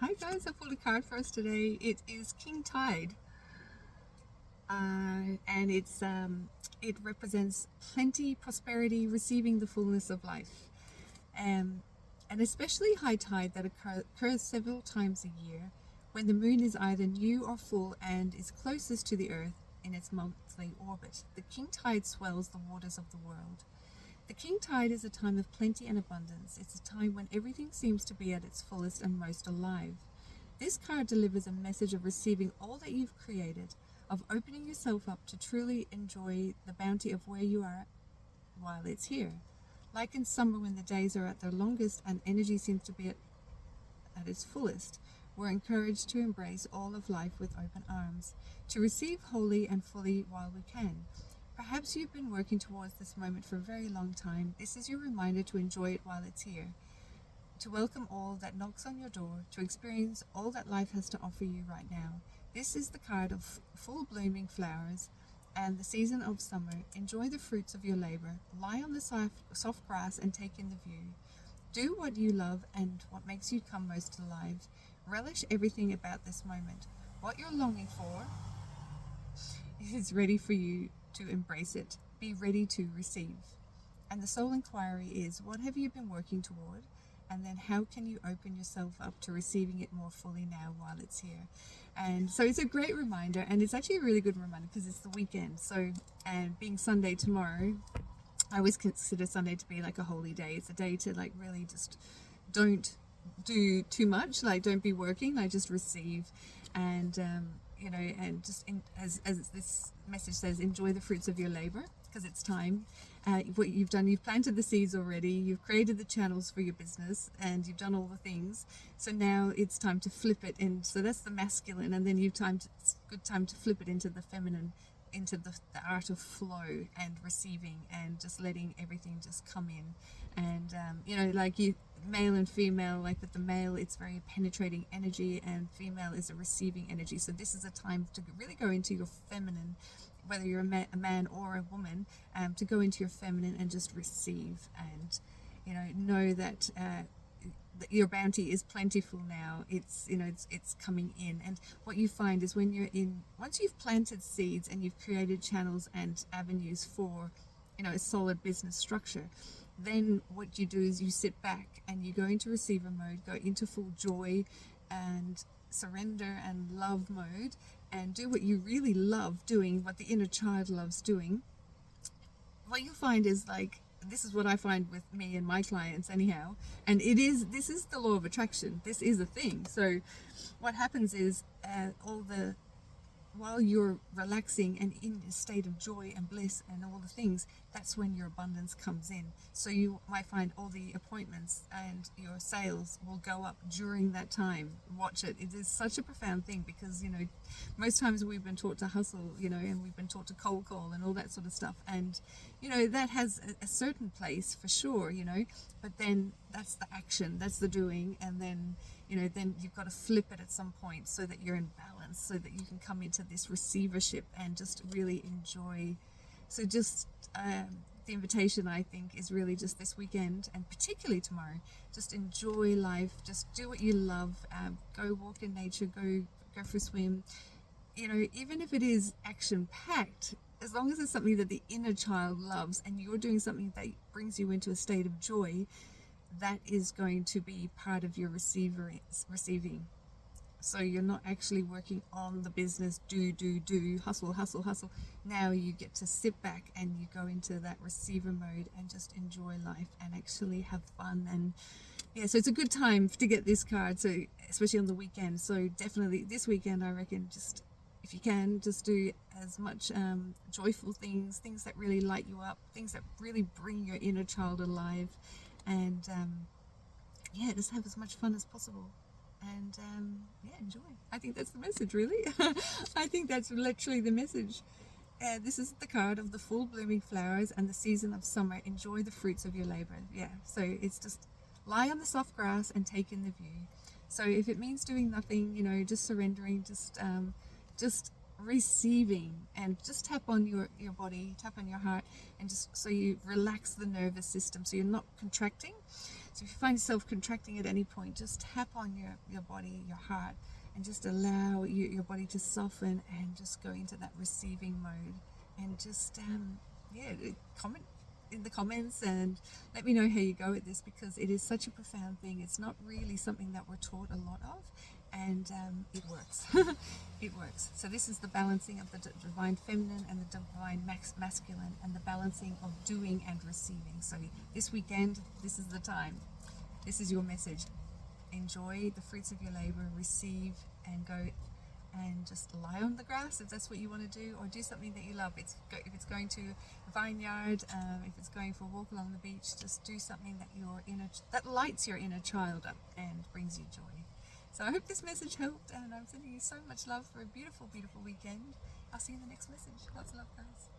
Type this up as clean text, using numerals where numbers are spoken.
Hi guys, I pulled a card for us today. It is King Tide, and it represents plenty, prosperity, receiving the fullness of life, um, and especially high tide that occurs several times a year when the moon is either new or full and is closest to the Earth in its monthly orbit. The King Tide swells the waters of the world. The King Tide is a time of plenty and abundance. It's a time when everything seems to be at its fullest and most alive. This card delivers a message of receiving all that you've created, of opening yourself up to truly enjoy the bounty of where you are while it's here. Like in summer when the days are at their longest and energy seems to be at its fullest, we're encouraged to embrace all of life with open arms, to receive wholly and fully while we can. Perhaps you've been working towards this moment for a very long time. This is your reminder to enjoy it while it's here, to welcome all that knocks on your door, to experience all that life has to offer you right now. This is the card of full blooming flowers and the season of summer. Enjoy the fruits of your labor. Lie on the soft grass and take in the view. Do what you love and what makes you come most alive. Relish everything about this moment. What you're longing for is ready for you to embrace it. Be ready to receive. And the soul inquiry is, what have you been working toward? And then how can you open yourself up to receiving it more fully now while it's here? And so it's a great reminder, and it's actually a really good reminder because it's the weekend. So, and being Sunday tomorrow, I always consider Sunday to be like a holy day. It's a day to like really just don't do too much, like don't be working, like just receive. And and just as this message says, enjoy the fruits of your labor, because it's time. What you've done, you've planted the seeds already, you've created the channels for your business, and you've done all the things. So now it's time to flip it in. So that's the masculine, and then it's good time to flip it into the feminine, into the art of flow and receiving and just letting everything just come in. And male and female, like with the male it's very penetrating energy and female is a receiving energy. So this is a time to really go into your feminine, whether you're a man or a woman, to go into your feminine and just receive, and know that your bounty is plentiful now. It's coming in. And what you find is once you've planted seeds and you've created channels and avenues for a solid business structure, then what you do is you sit back and you go into receiver mode, go into full joy and surrender and love mode, and do what you really love doing, what the inner child loves doing. What you'll find is, like, this is what I find with me and my clients anyhow, and this is the law of attraction. This is a thing. So what happens is while you're relaxing and in a state of joy and bliss and all the things, that's when your abundance comes in. So you might find all the appointments and your sales will go up during that time. Watch it. It is such a profound thing, because most times we've been taught to hustle, and we've been taught to cold call and all that sort of stuff, and that has a certain place for sure, but then that's the action, that's the doing, and then then you've got to flip it at some point so that you're in balance, so that you can come into this receivership and just really enjoy. So just the invitation, I think, is really just this weekend, and particularly tomorrow, just enjoy life, just do what you love, go walk in nature, go for a swim, even if it is action packed, as long as it's something that the inner child loves and you're doing something that brings you into a state of joy, that is going to be part of your receiving. So you're not actually working on the business, do, hustle. Now you get to sit back and you go into that receiver mode and just enjoy life and actually have fun. And so it's a good time to get this card, so especially on the weekend. So definitely this weekend, I reckon, just if you can, just do as much joyful things that really light you up, things that really bring your inner child alive, and just have as much fun as possible, and enjoy. I think that's the message, really. I think that's literally the message. This is the card of the full blooming flowers and the season of summer. Enjoy the fruits of your labor. So it's just lie on the soft grass and take in the view. So if it means doing nothing, just surrendering, just receiving, and just tap on your body, tap on your heart, and just so you relax the nervous system so you're not contracting. So if you find yourself contracting at any point, just tap on your body, your heart, and just allow your body to soften and just go into that receiving mode. And just, comment in the comments and let me know how you go with this, because it is such a profound thing. It's not really something that we're taught a lot of, and it works. It works. So this is the balancing of the divine feminine and the divine masculine, and the balancing of doing and receiving. So this weekend, this is the time. This is your message. Enjoy the fruits of your labor, receive, and go and just lie on the grass if that's what you want to do, or do something that you love. If it's going to a vineyard, if it's going for a walk along the beach, just do something that lights your inner child up and brings you joy. So I hope this message helped, and I'm sending you so much love for a beautiful, beautiful weekend. I'll see you in the next message. Lots of love, guys.